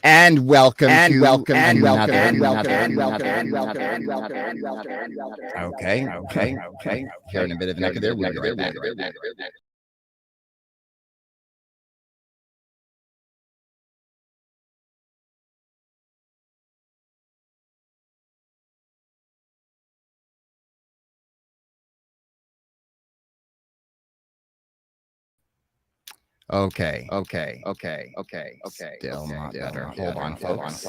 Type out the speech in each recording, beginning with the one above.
And welcome And to welcome and another, welcome and another, welcome and another. welcome. Okay. Hearing a bit of an echo there. We'll be right back. Okay. Still not better. Hold on, folks.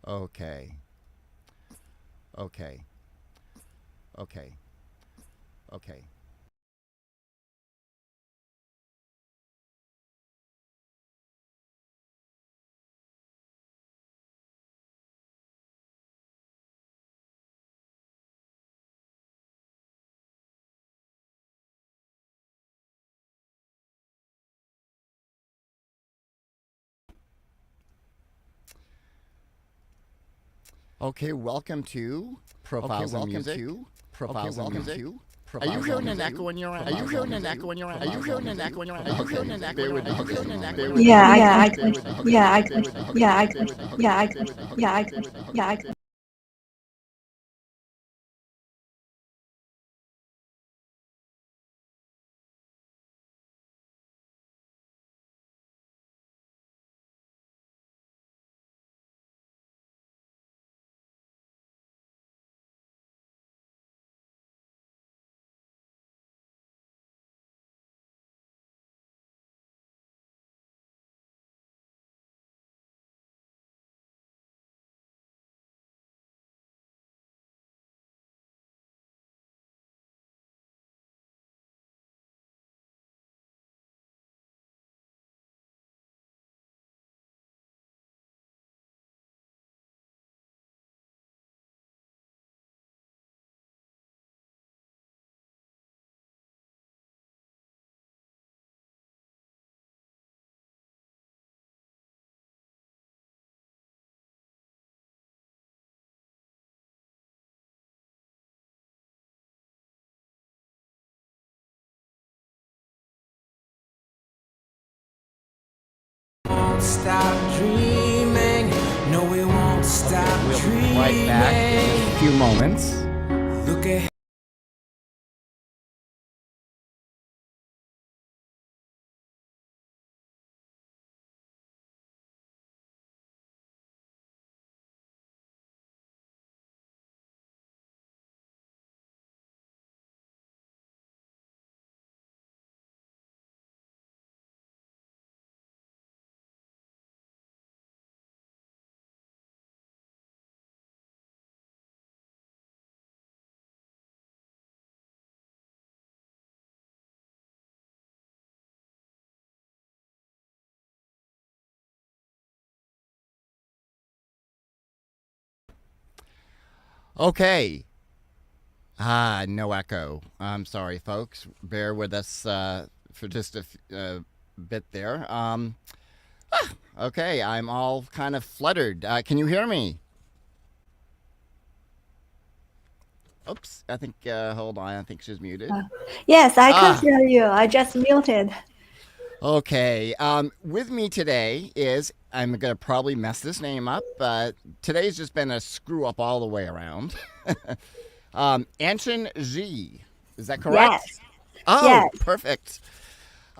Okay. Okay, welcome to Profiles in Music. Profiles in Music. Are you hearing an echo in your end? Are you hearing an echo in your end? Are you hearing an echo in your end? Are you hearing an echo in your end? Are you hearing an echo? Yeah. Stop dreaming. No, we won't stop We'll dreaming. be right back in just a few moments. Look ahead. Okay. No echo. I'm sorry, folks. Bear with us for just a bit there. Okay, I'm all kind of fluttered. Can you hear me? Oops, I think, hold on, I think she's muted. Yes, I can hear you. I just muted. Okay, with me today is, I'm going to probably mess this name up, but today's just been a screw up all the way around. Anchen Ji, is that correct? Yes. Oh, Yes. perfect.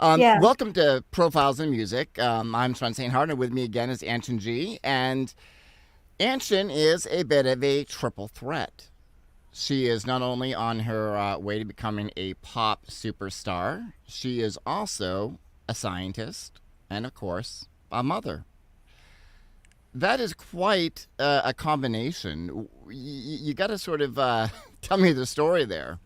Yeah. Welcome to Profiles in Music. I'm Sean St. Hart, and with me again is Anchen Ji. And Anchen is a bit of a triple threat. She is not only on her way to becoming a pop superstar, she is also a scientist and, of course, a mother. That is quite a combination. you got to sort of tell me the story there.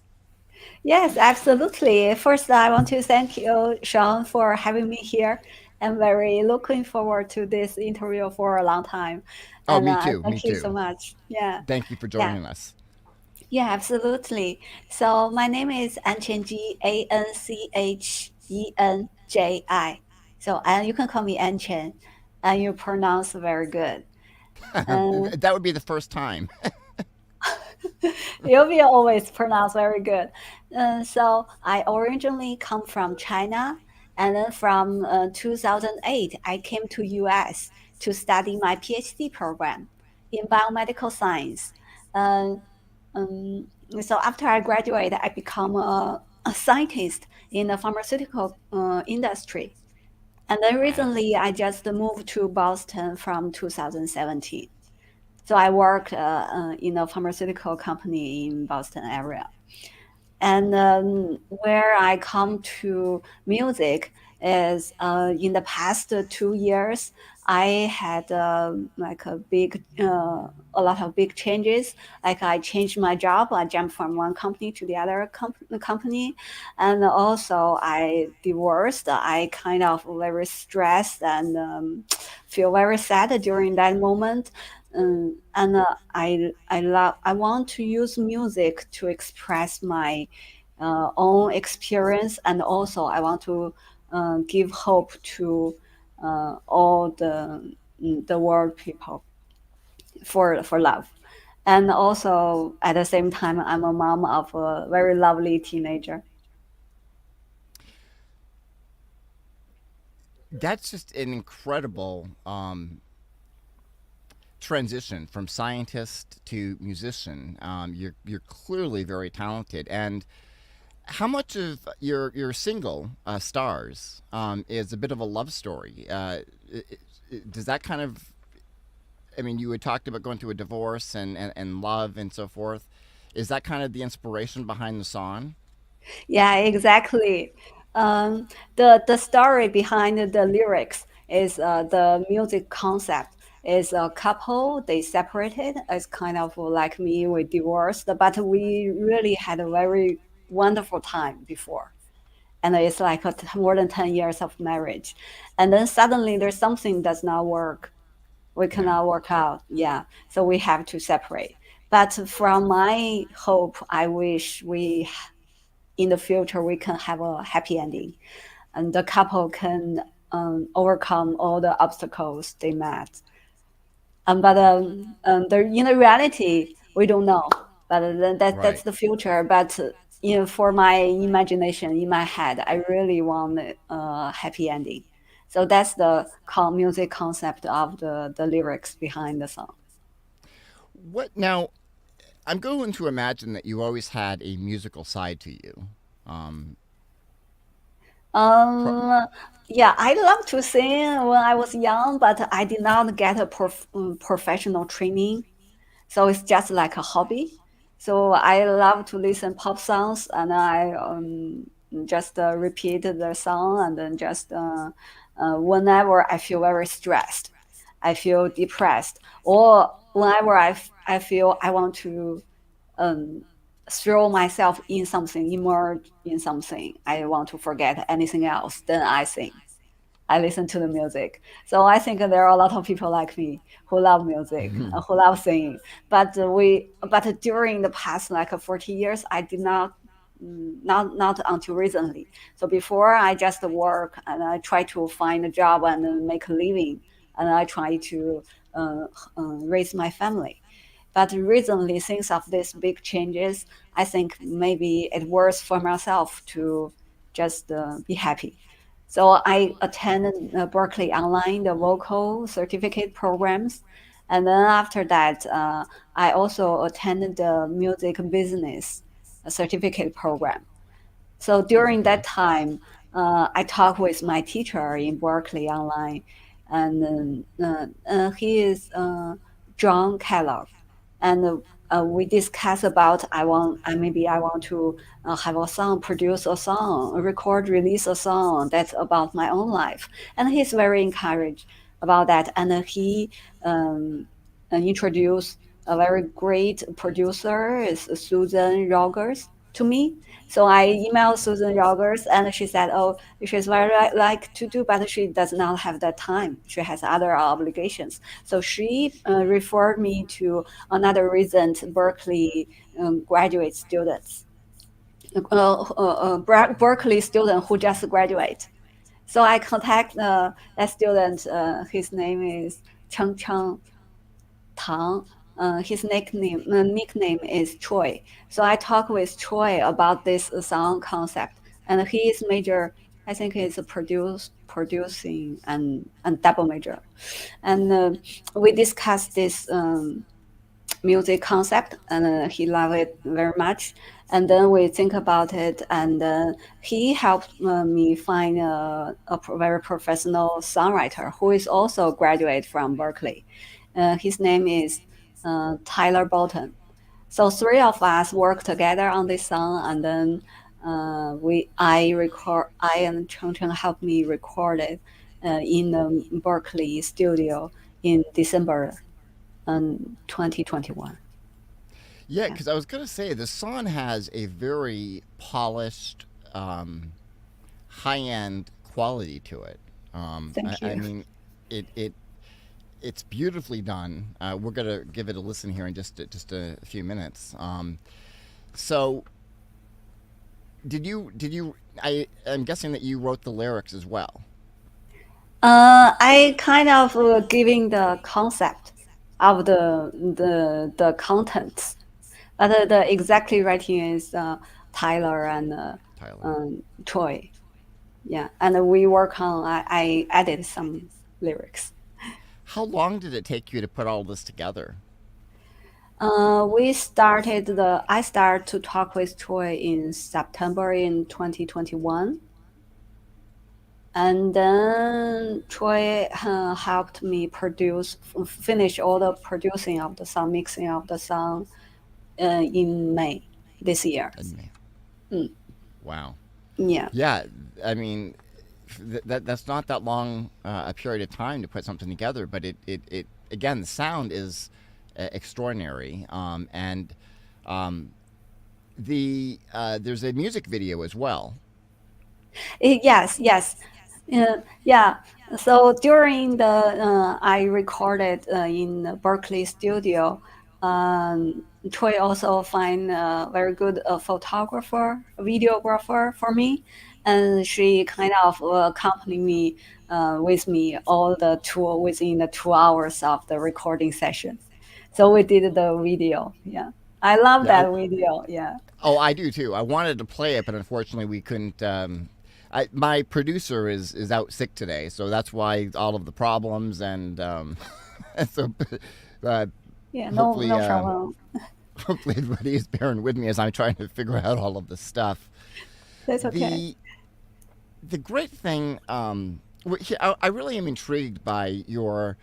Yes, absolutely. First, I want to thank you, Sean, for having me here. I'm very looking forward to this interview for a long time. Oh, And me too. Me thank you so too. much. Yeah, Thank you for yeah, joining us. yeah, absolutely. So my name is Anchen Ji, Anchенji. So and you can call me Anchen, and you pronounce very good. Uh, That would be the first time. You'll be always pronounced very good. So I originally come from China, and then from 2008, I came to US to study my PhD program in biomedical science. Uh, so after I graduated, I become a scientist in the pharmaceutical industry. And then Wow. recently, I just moved to Boston from 2017. So I work in a pharmaceutical company in Boston area. And where I come to music is in the past 2 years, I had like a lot of big changes. Like I changed my job, I jumped from one company to the other company, and also I divorced. I kind of very stressed and feel very sad during that moment. And I want to use music to express my own experience, and also I want to give hope to all the world people for love. And also at the same time, I'm a mom of a very lovely teenager. That's just an incredible transition from scientist to musician. You're clearly very talented. And how much of your single "Stars" is a bit of a love story? Does that kind of? I mean, you had talked about going through a divorce and love and so forth. Is that kind of the inspiration behind the song? Yeah, exactly. The story behind the lyrics is the music concept is a couple, they separated. It's kind of like me, we divorced, but we really had a very wonderful time before. And it's like more than 10 years of marriage. And then suddenly there's something does not work. We Yeah. cannot work out. Yeah. So we have to separate. But from my hope, I wish we in the future we can have a happy ending and the couple can overcome all the obstacles they met. In the reality, we don't know. But then that's Right. the future. But for my imagination in my head, I really want a happy ending. So that's the music concept of the lyrics behind the song. What now? I'm going to imagine that you always had a musical side to you. Um, pro- Um, yeah, I love to sing when I was young, but I did not get a professional training. So it's just like a hobby. So I love to listen pop songs, and I just repeat the song, and then just whenever I feel very stressed, I feel depressed, or whenever I feel I want to um, throw myself in something, immerse in something, I want to forget anything else, then I sing. I listen to the music. So I think there are a lot of people like me who love music, who love singing. But during the past like 40 years, I did not, not until recently. So before I just work and I try to find a job and make a living, and I try to uh, raise my family. But recently, since of these big changes, I think maybe it works for myself to just be happy. So I attended Berkeley Online, the vocal certificate programs. And then after that, I also attended the music business certificate program. So during that okay. time, I talked with my teacher in Berkeley Online, and he is John Kellogg, and we discussed about maybe I want to have a song, produce a song, record, release a song that's about my own life, and he's very encouraged about that, and he introduced a very great producer is Susan Rogers to me. So I emailed Susan Rogers, and she said, "Oh, she's very like to do, but she does not have the time. She has other obligations." So she referred me to another recent Berkeley graduate students, Berkeley student who just graduate. So I contact that student. His name is Cheng Cheng Tang. His nickname is Troy. So I talk with Troy about this song concept, and he is major. I think he's a producing and double major, and we discussed this music concept, and he loved it very much. And then we think about it, and he helped me find very professional songwriter who is also a graduate from Berkeley. His name is Tyler Bolton. So three of us work together on this song, and then I and Cheng Cheng helped me record it in the Berkeley studio in December 2021. Yeah, because I was gonna say the song has a very polished, high-end quality to it. Thank I you. mean, it it's beautifully done. We're gonna give it a listen here in just a few minutes. So did you? I'm guessing that you wrote the lyrics as well. I kind of giving the concept of the contents, but the exactly writing is Tyler and Tyler. Troy. Yeah, and we work on. I added some lyrics. How long did it take you to put all this together? I started to talk with Troy in September in 2021. And then Troy helped me finish all the producing of the song, mixing of the song in May this year. In May. Mm, Wow. yeah, Yeah, I mean, that's not that long a period of time to put something together, but it again the sound is extraordinary, and um, there's a music video as well. Yes, yes. Yeah. So during the I recorded in the Berkeley studio. Troy also find a very good photographer, videographer for me, and she kind of accompanied me with me all the tour within the 2 hours of the recording session. So we did the video. Yeah, I love Yeah. that video. Yeah. Oh, I do too. I wanted to play it, but unfortunately we couldn't. My producer is out sick today, so that's why all of the problems and and so uh, Yeah. No. hopefully No problem. hopefully everybody is bearing with me as I'm trying to figure out all of this stuff. That's okay. The the great thing, I really am intrigued by your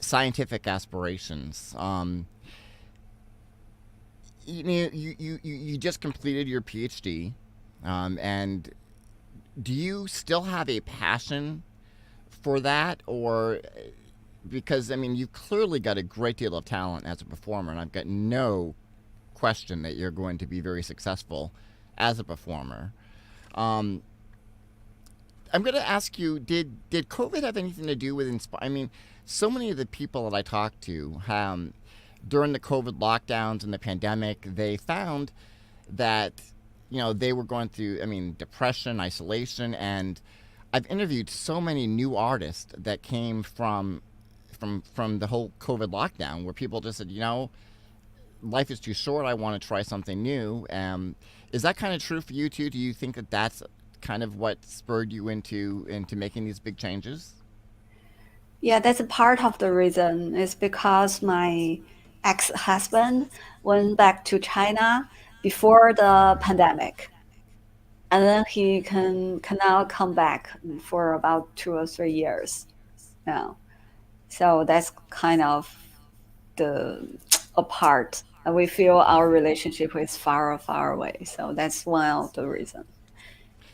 scientific aspirations. You just completed your PhD, and do you still have a passion for that, or because I mean you've clearly got a great deal of talent as a performer, and I've got no question that you're going to be very successful as a performer. Um, I'm going to ask you: Did COVID have anything to do with I mean, so many of the people that I talked to during the COVID lockdowns and the pandemic, they found that they were going through, I mean, depression, isolation, and I've interviewed so many new artists that came from the whole COVID lockdown, where people just said, life is too short. I want to try something new. Is that kind of true for you too? Do you think that that's kind of what spurred you into making these big changes? Yeah, that's a part of the reason. Is because my ex-husband went back to China before the pandemic, and then he cannot come back for about 2 or 3 years now. So that's kind of the apart. And we feel our relationship is far away. So that's one of the reasons.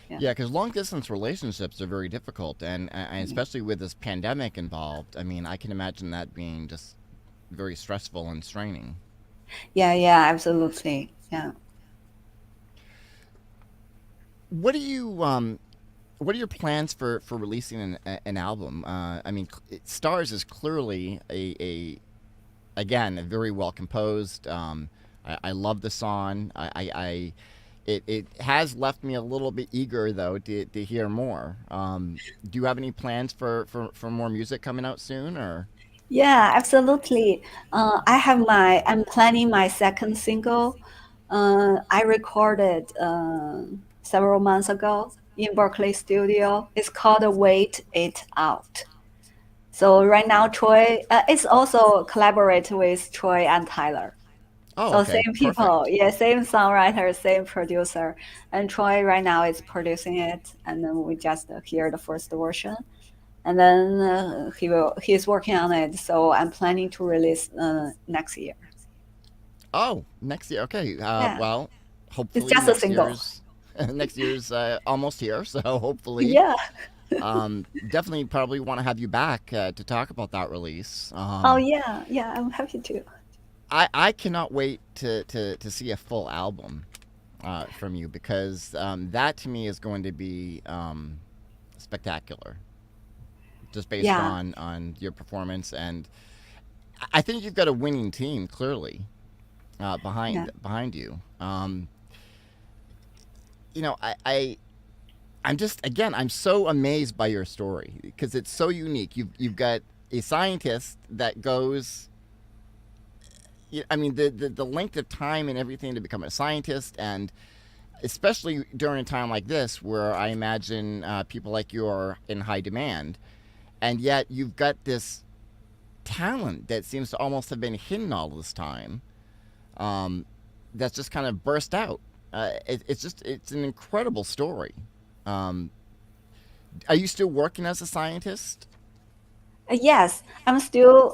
Yeah. Yeah, because long distance relationships are very difficult, and Yeah. especially with this pandemic involved. I mean, I can imagine that being just very stressful and straining. Yeah, absolutely. Yeah. What do you what are your plans for releasing an album? I mean, Stars is clearly a again a very well composed. I love the song. It has left me a little bit eager though to hear more. Do you have any plans for more music coming out soon or? Yeah, absolutely. I'm planning my second single. I recorded several months ago in Berkeley studio. It's called Wait It Out. So right now, Troy, it's also collaborate with Troy and Tyler. Oh, So okay, same people, perfect. yeah, same songwriter, same producer. And Troy right now is producing it, and then we just hear the first version, and then he's working on it. So I'm planning to release next year. Oh, next year. Okay. Yeah, Well, it's hopefully just a next single. year's next year's almost here. So hopefully, Yeah. definitely probably want to have you back to talk about that release. Oh yeah, I'm happy to. I cannot wait to see a full album from you because that to me is going to be spectacular, just based Yeah, on your performance, and I think you've got a winning team clearly yeah, behind you. You know, I'm just again I'm so amazed by your story because it's so unique. You've got a scientist that goes. I mean the length of time and everything to become a scientist, and especially during a time like this where I imagine people like you are in high demand, and yet you've got this talent that seems to almost have been hidden all this time. That's just kind of burst out. It's an incredible story. Um, are you still working as a scientist? Yes, I'm still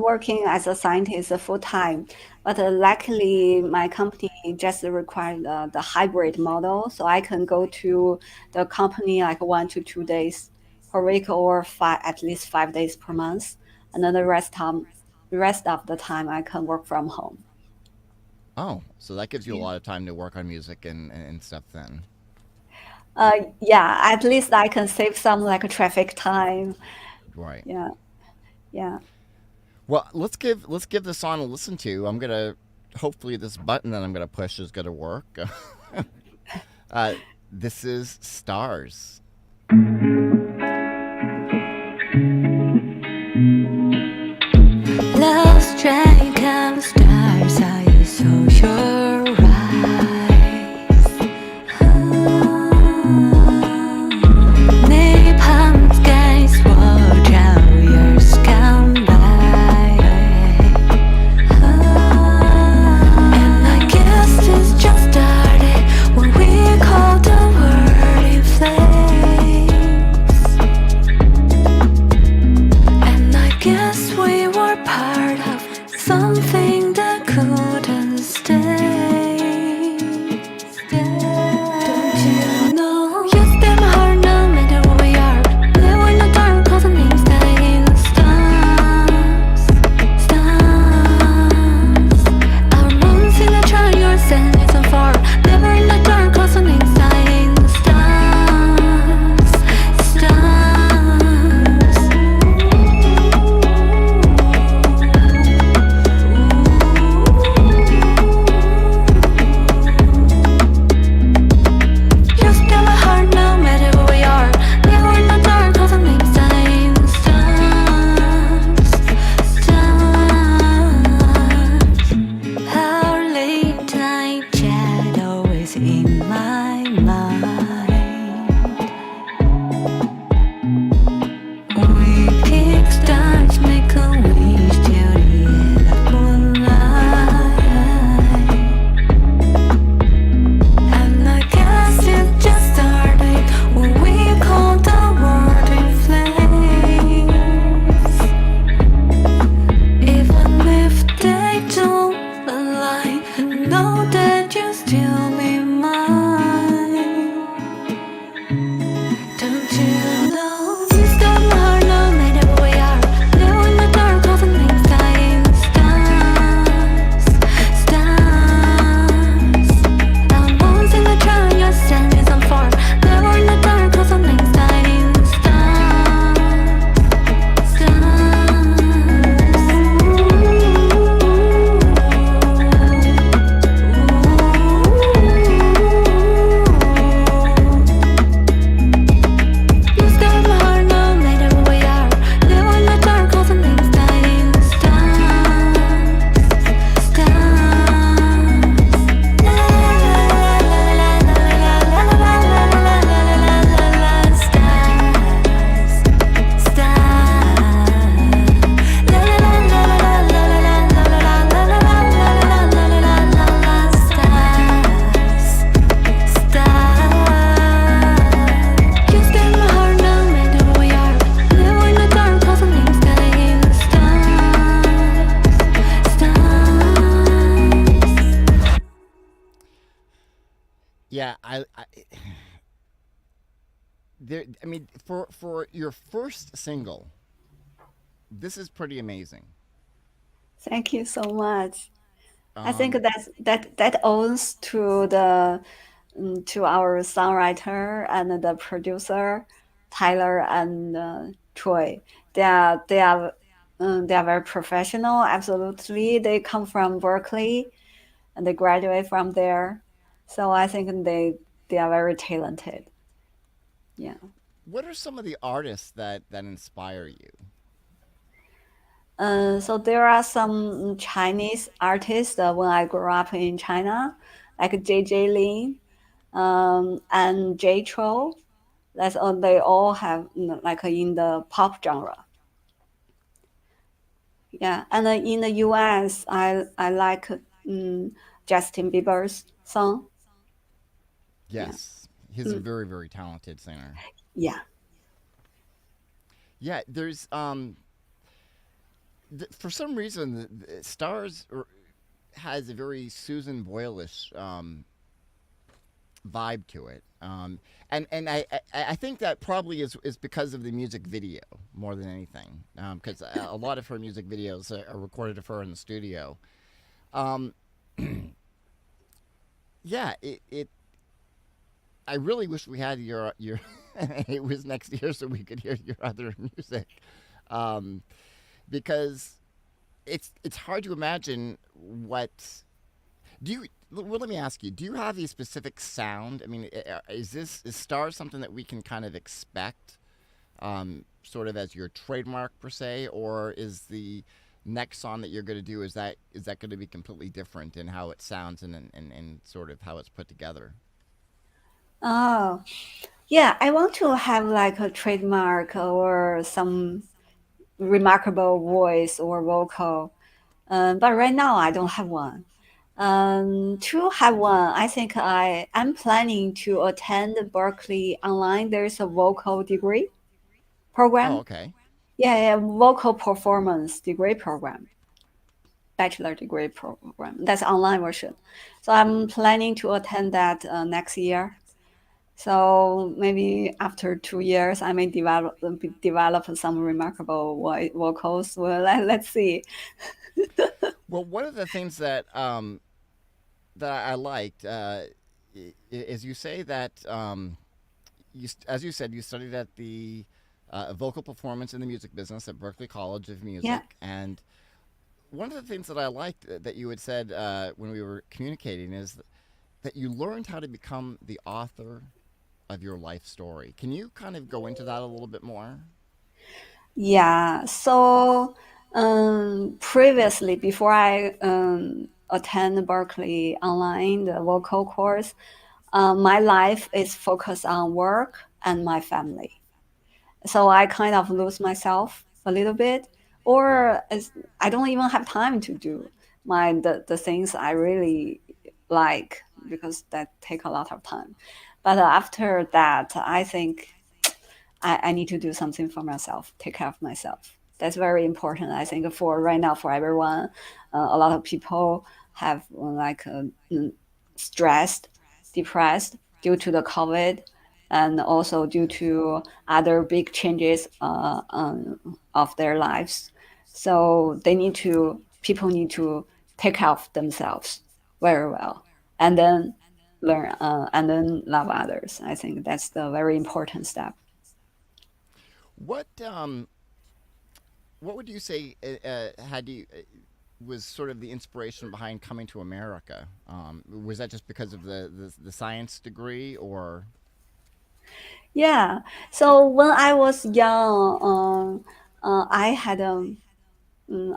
working as a scientist full time, but luckily my company just required the hybrid model, so I can go to the company like 1 to 2 days per week or at least 5 days per month, and then the rest of the time I can work from home. Oh, so that gives you a Yeah. lot of time to work on music and stuff then. Yeah, at least I can save some like traffic time. Right. Yeah, yeah. Well, let's give the song a listen to. I'm gonna hopefully this button that I'm gonna push is gonna work. uh, this is Stars. Lost track of stars, I saw your eyes. Napalm skies watch how years come by. And I guess this just started when we called the world in flame. Yeah, I there. I mean, for your first single, this is pretty amazing. Thank you so much. I think Um, that owes to the to our songwriter and the producer, Tyler and Troy. They are very professional. Absolutely, they come from Berkeley and they graduate from there. So I think they are very talented. Yeah. what are some of the artists that inspire you? So there are some Chinese artists when I grew up in China, like J. Lin, and J. Cho. That's all. They all have like in the pop genre. Yeah, and in the U.S., I like Justin Bieber's song. Yeah, Yes, he's a mm, very talented singer. yeah, Yeah, there's for some reason the has a very Susan Boyle-ish vibe to it. I think that probably is because of the music video more than anything. Because a lot of her music videos are recorded of her in the studio. Um, yeah, it. I really wish we had your. It was next year so we could hear your other music, um, because it's hard to imagine what do you. Well, let me ask you: do you have a specific sound? I mean, is Star something that we can kind of expect, sort of as your trademark per se, or is the next song that you're going to do is that going to be completely different in how it sounds and sort of how it's put together? oh, yeah. I want to have like a trademark or some remarkable voice or vocal. But right now I don't have one. To have one, I think I'm planning to attend Berkeley online. There's a vocal degree Oh, program. okay. Yeah, yeah, vocal performance degree program, bachelor degree program. That's online version. So I'm planning to attend that next year. So maybe after 2 years, I may develop some remarkable vocals. Well, let's see. Well, one of the things that I liked is you say that as you said, you studied at the vocal performance in the music business at Berklee College of Yeah. Music, and one of the things that I liked that you had said when we were communicating is that you learned how to become the author of your life story. Can you kind of go into that a little bit more? Yeah. So previously, before I attend Berkeley online, the vocal course, my life is focused on work and my family. So I kind of lose myself a little bit, Yeah. or I don't even have time to do the things I really like because that take a lot of time. But after that, I think I need to do something for myself, take care of myself. That's very important. I think for right now, for everyone, a lot of people have like stressed, depressed due to the COVID, and also due to other big changes of their lives. So people need to take care of themselves very well, and then learn and then love others. I think that's the very important step. What what would you say had you was sort of the inspiration behind coming to America? Was that just because of the science degree, or Yeah. So when I was young, I had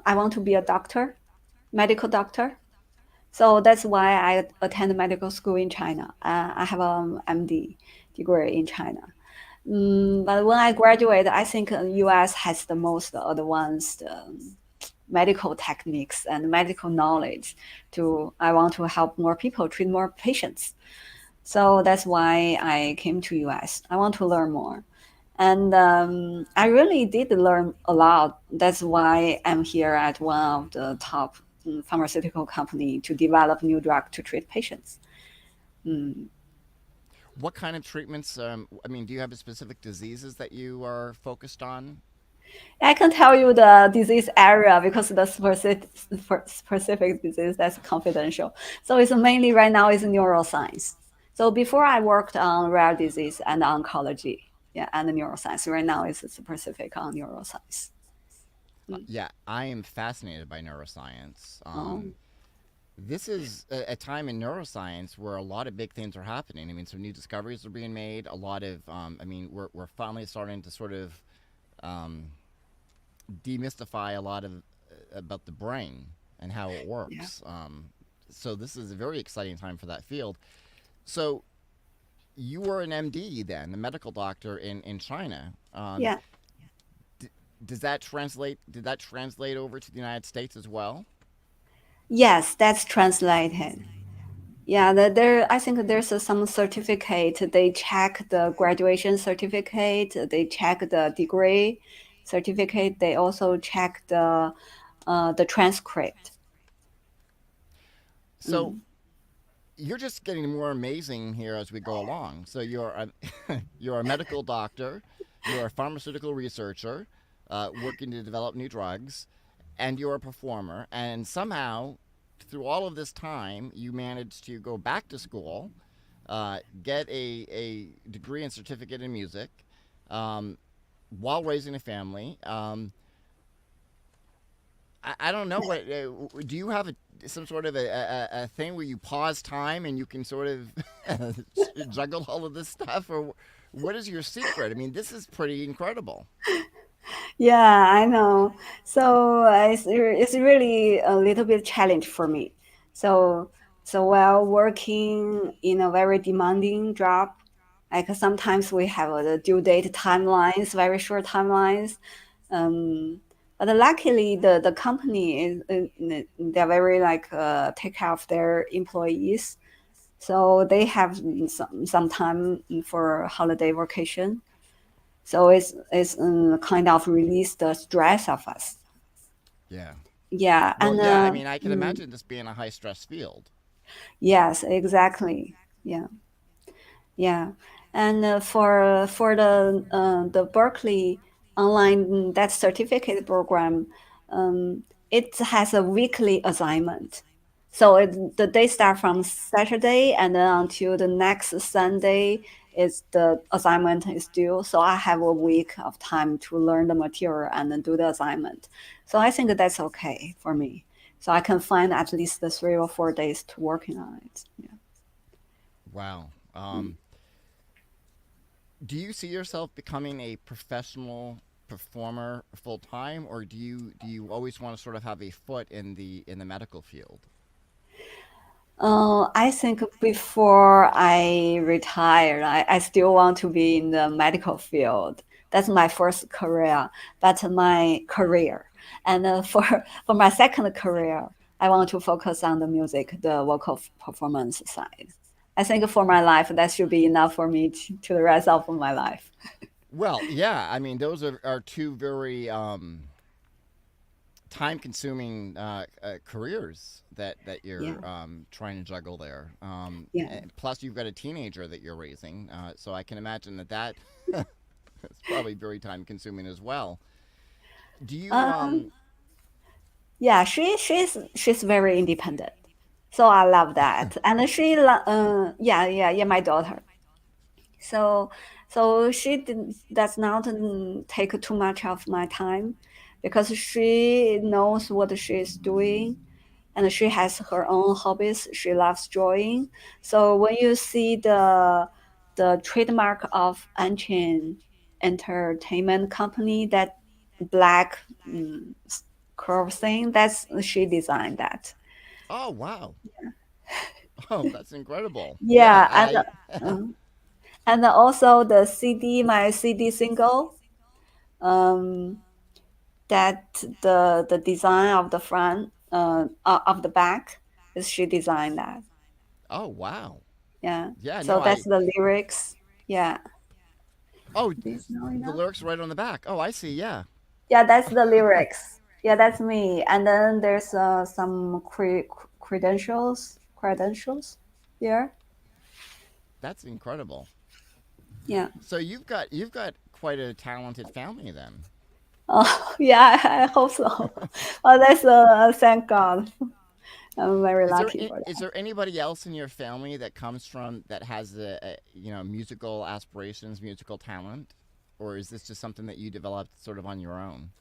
I want to be a doctor, medical doctor. So that's why I attend medical school in China. I have an MD degree in China. But when I graduated, I think U.S. has the most advanced medical techniques and medical knowledge. I want to help more people, treat more patients. So that's why I came to US. I want to learn more. And I really did learn a lot. That's why I'm here at one of the top pharmaceutical company to develop new drug to treat patients. Mm. What kind of treatments? I mean, do you have specific diseases that you are focused on? I can tell you the disease area because the specific disease that's confidential. So it's mainly right now is neuroscience. So before I worked on rare disease and oncology, yeah, and neuroscience. Right now it's specific on neuroscience. Mm. Yeah, I am fascinated by neuroscience. Oh, This is a time in neuroscience where a lot of big things are happening. I mean, some new discoveries are being made. A lot of, I mean, we're finally starting to sort of um, demystify a lot of about the brain and how it yeah, works. So this is a very exciting time for that field. So you were an MD then, a medical doctor in China. yeah. D- does that translate? Did that translate over to the United States as well? Yes, that's translated. Yeah, I think there's some certificate. They check the graduation certificate. They check the degree certificate. They also check the transcript. So Mm. you're just getting more amazing here as we go along. So you're a, you're a medical doctor, you're a pharmaceutical researcher, working to develop new drugs, and you're a performer. And somehow, through all of this time, you managed to go back to school, get a degree and certificate in music, um, while raising a family. I don't know what do you have some sort of a thing where you pause time and you can sort of juggle all of this stuff, or what is your secret? I mean, this is pretty incredible. Yeah, I know. So it's really a little bit challenge for me. So so while working in a very demanding job, like sometimes we have the due date timelines, very short timelines. But luckily, the company is they're very like take care of their employees, so they have some time for holiday vacation. So it's kind of release the stress of us. Yeah. Yeah, Well, and yeah. I mean, I can imagine this being a high stress field. yes, exactly. Yeah. Yeah, and for the Berkeley online that certificate program, it has a weekly assignment. So the day start from Saturday and then until the next Sunday is the assignment is due. So I have a week of time to learn the material and then do the assignment. So I think that's okay for me. So I can find at least the 3 or 4 days to working on it. Yeah. Wow. Mm. Do you see yourself becoming a professional performer full time, or do you always want to sort of have a foot in the medical field? I think before I retire, I still want to be in the medical field. That's my first career, but my career. And for my second career, I want to focus on the music, the vocal performance side. I think for my life, that should be enough for me to the rest of my life. Well, yeah. I mean, those are two very time consuming careers that Yeah, you're trying to juggle there. yeah. And plus, you've got a teenager that you're raising, so I can imagine that it's probably very time consuming as well. Do you Um, yeah, she's very independent. So I love that. And yeah, my daughter. So so does not take too much of my time because she knows what she is doing and she has her own hobbies. She loves drawing. So when you see the trademark of Anchen Entertainment Company, that black curve thing, that's she designed that. Oh, wow. Oh, that's incredible. Yeah, Yeah, uh, and also the CD, my CD single. Um, that the design of the front of the back is she designed that. oh, wow. Yeah. Yeah, no, So that's I the lyrics. Yeah. oh, Do you know the enough? lyrics are right on the back. Oh, I see. Yeah. Yeah, that's the lyrics. Yeah, that's me. And then there's some credentials here. That's incredible. Yeah. So you've got quite a talented family then. Oh, yeah, I hope so. Well, that's thank God. I'm very lucky for Is that. there anybody else in your family that comes from that has musical aspirations, musical talent, or is this just something that you developed sort of on your own?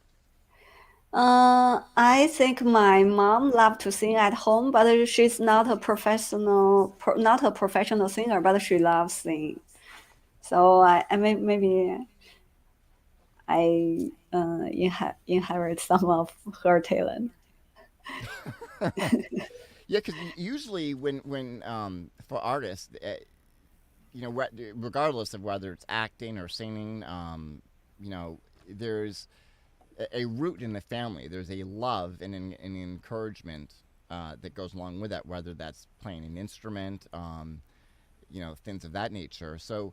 I think my mom loved to sing at home, but she's not a professional singer, but she loves singing. So maybe I inherit some of her talent. Yeah, because usually when for artists, regardless of whether it's acting or singing, there's a root in the family. There's a love and an encouragement that goes along with that, whether that's playing an instrument, things of that nature. So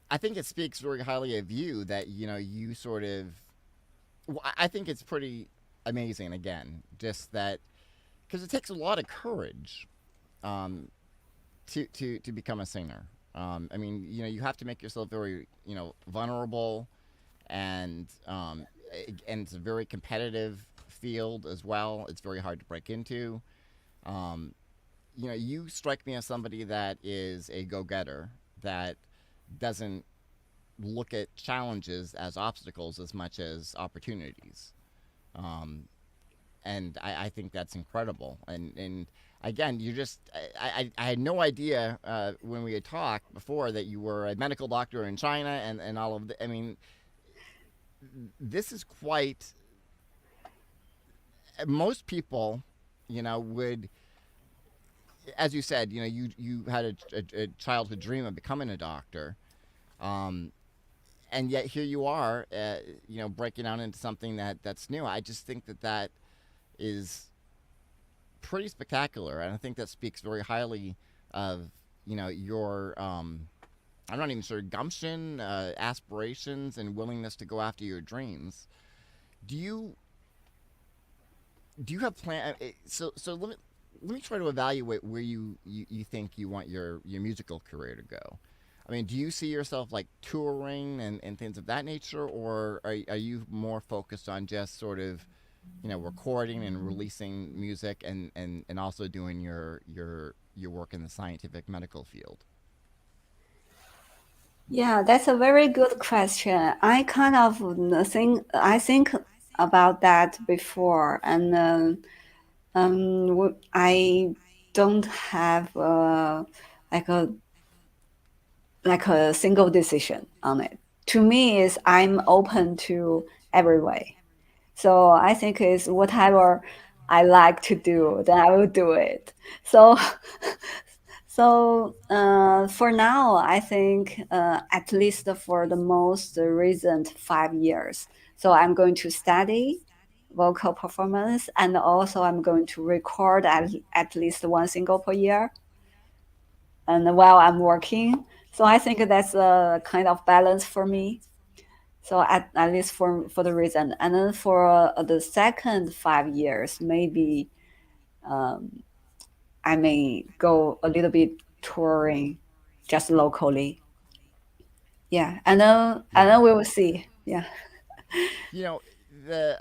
I think it speaks very highly of you that you sort of. Well, I think it's pretty amazing. Again, just that because it takes a lot of courage um, to become a singer. I mean, you have to make yourself very vulnerable, and and it's a very competitive field as well. It's very hard to break into. Um, you strike me as somebody that is a go-getter that doesn't look at challenges as obstacles as much as opportunities. Um, and I think that's incredible. And again, you just I had no idea when we had talked before that you were a medical doctor in China and all of the. I mean, this is quite. Most people, would, as you said, you had a childhood dream of becoming a doctor. Um, and yet here you are, breaking out into something that's new. I just think that is pretty spectacular, and I think that speaks very highly of your I'm not even sure gumption, aspirations, and willingness to go after your dreams. Do you do you have plan? So let me try to evaluate where you think you want your musical career to go. I mean, do you see yourself like touring and things of that nature, or are you more focused on just sort of recording and releasing music and also doing your work in the scientific medical field? Yeah, that's a very good question. I kind of think about that before, and I don't have like a like a single decision on it. To me, is I'm open to every way. So I think it's whatever I like to do, then I will do it. So for now, I think at least for the most recent 5 years. So I'm going to study vocal performance, and also I'm going to record at least one single per year and while I'm working. So I think that's a kind of balance for me. So at least for the reason, and then for the second 5 years, maybe um, I may go a little bit touring, just locally. Yeah, and Yeah. then we will see. Yeah. You know, the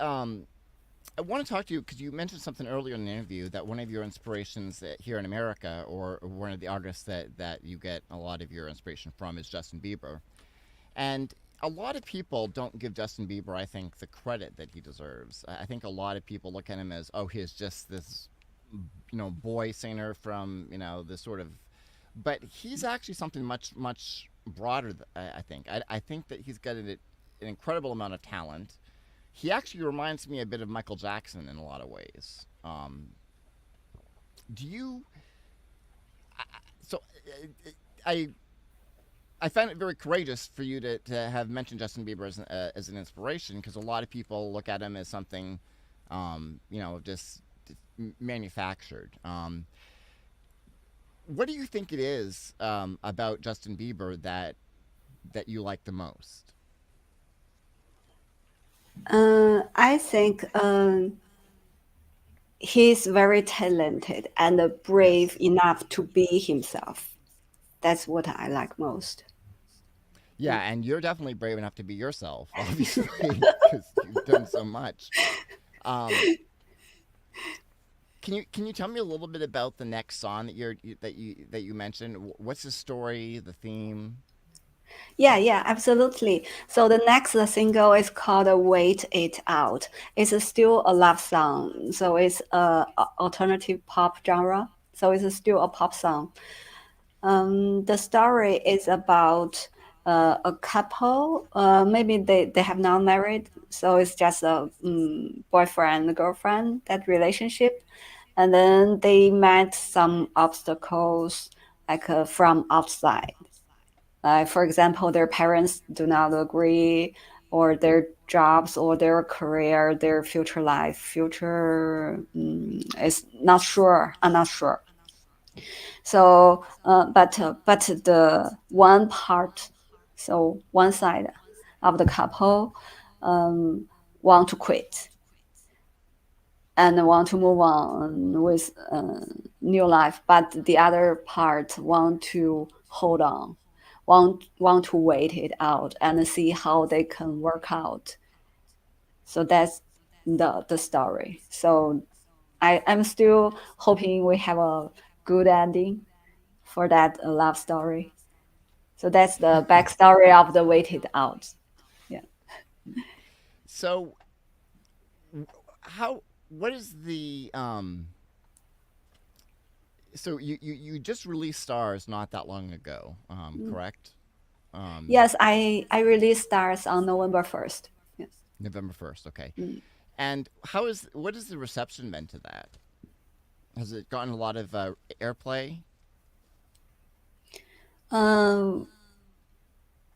I want to talk to you because you mentioned something earlier in the interview that one of your inspirations here in America, or one of the artists that you get a lot of your inspiration from, is Justin Bieber. And a lot of people don't give Justin Bieber, I think, the credit that he deserves. I think a lot of people look at him as, oh, he's just this, boy singer from, this sort of. But he's actually something much, much broader, I think. I think that he's got an incredible amount of talent. He actually reminds me a bit of Michael Jackson in a lot of ways. Do you. So I I find it very courageous for you to have mentioned Justin Bieber as an inspiration because a lot of people look at him as something, just manufactured. What do you think it is about Justin Bieber that you like the most? I think he's very talented and Yes. brave enough to be himself. That's what I like most. Yeah, and you're definitely brave enough to be yourself, obviously, because you've done so much. Um, can you tell me a little bit about the next song that you mentioned? What's the story, the theme? Yeah, absolutely. So the next single is called "Wait It Out." It's still a love song, so it's alternative pop genre. So it's still a pop song. The story is about a couple. Maybe they have not married, so it's just a boyfriend and girlfriend that relationship, and then they met some obstacles like from outside. For example, their parents do not agree, or their jobs, or their career, their future life, future is not sure. I'm not sure. So, but the one part, so one side of the couple, um, want to quit and want to move on with new life, but the other part want to hold on, want to wait it out and see how they can work out. So that's the story. So I'm still hoping we have a good ending for that love story. So that's the backstory of the waited out. Yeah. So, how? What is the? So you just released Stars not that long ago, correct? Um, Yes, I released Stars on November 1st. Yeah. November 1st. Okay. Mm. And what has the reception been to that? Has it gotten a lot of airplay? Um,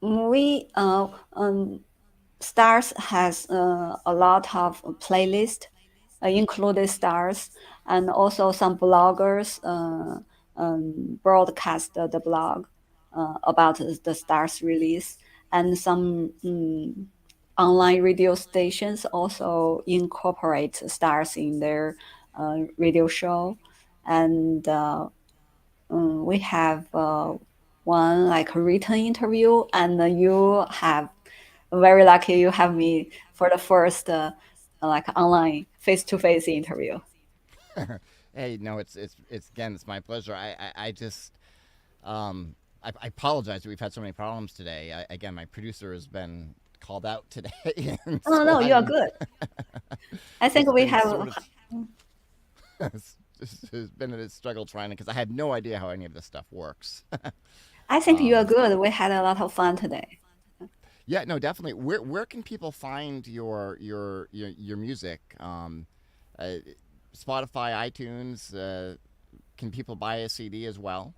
we Stars has a lot of playlist, included Stars, and also some bloggers broadcast the blog about the Stars release, and some online radio stations also incorporate Stars in their radio show, and we have one like written interview, and you have very lucky you have me for the first like online face-to-face interview. Hey, no, it's again, it's my pleasure. I just I apologize. We've had so many problems today. Again, my producer has been called out today, and Oh so no, you are good. I think it's we been have. sort of it's been a struggle trying to because I have no idea how any of this stuff works. I think you are good. We had a lot of fun today. Yeah, no, definitely. Where can people find your music? Uh, Spotify, iTunes. Can people buy a CD as well?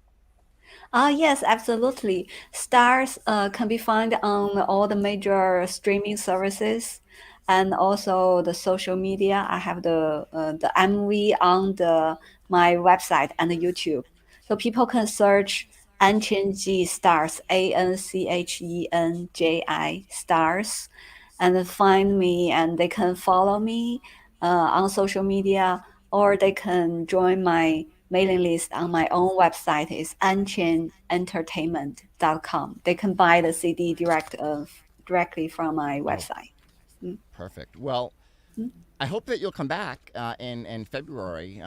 Yes, absolutely. Stars can be found on all the major streaming services and also the social media. I have the MV on the my website and the YouTube. So people can search Anchen Ji Stars, ANCHENJI Stars, and find me, and they can follow me on social media, or they can join my mailing list on my own website is anchenentertainment.com. They can buy the CD directly from my Oh, website. Mm. perfect. Well, Mm. I hope that you'll come back in February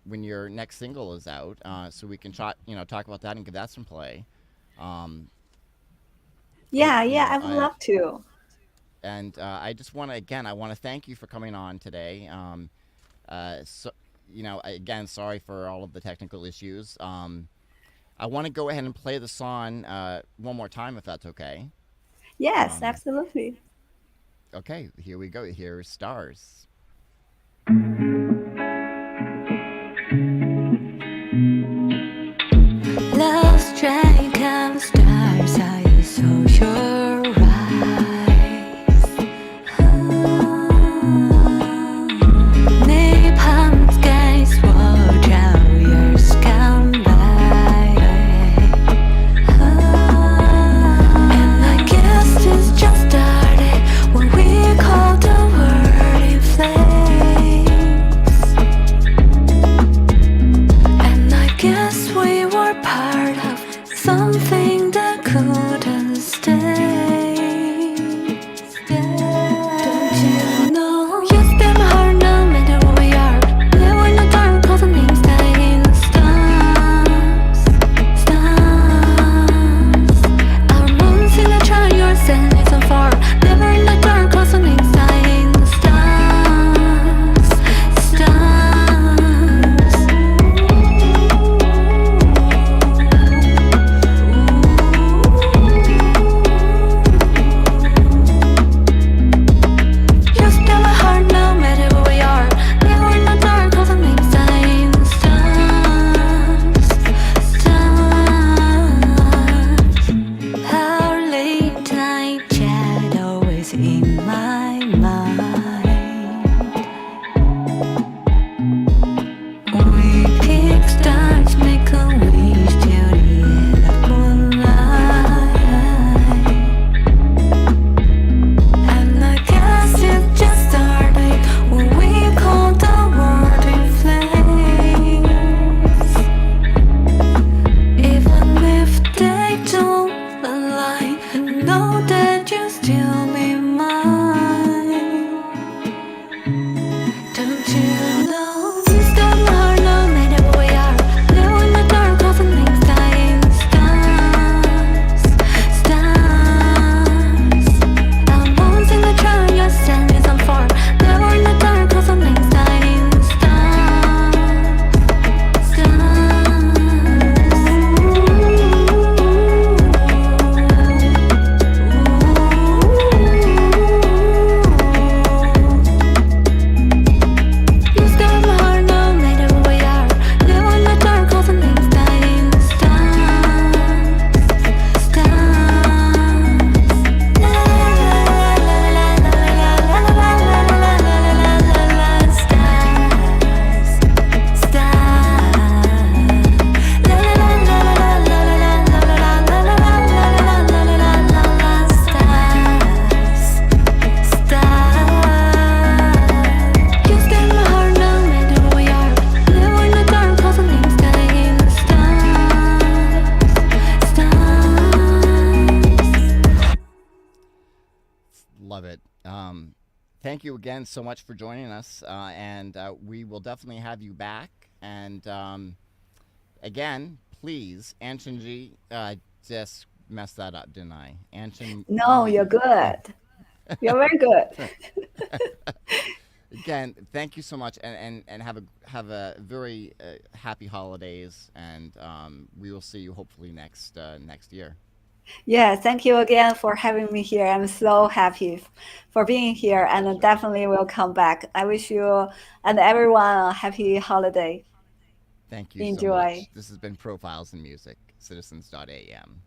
when your next single is out, so we can talk about that and give that some play. Um, Yeah, you yeah, know, I would love to. and I just want to again, I want to thank you for coming on today. So, again, sorry for all of the technical issues. I want to go ahead and play the song one more time, if that's okay. Yes, Um, absolutely. okay, here we go. Here's Stars. Lost track of stars, I saw your eyes. Napalm skies watch how years come by. And I guess this just started when we called the word in flame. thank you again so much for joining us, and we will definitely have you back. And again, please, Anchen Ji, just messed that up, didn't I? Anchen No, Yi. you're good. You're very good. Again, thank you so much, and have a very happy holidays, and we will see you hopefully next year. Yeah, thank you again for having me here. I'm so happy for being here and definitely will come back. I wish you and everyone a happy holiday. Thank you so Enjoy. much. This has been Profiles in Music, Citizens.am.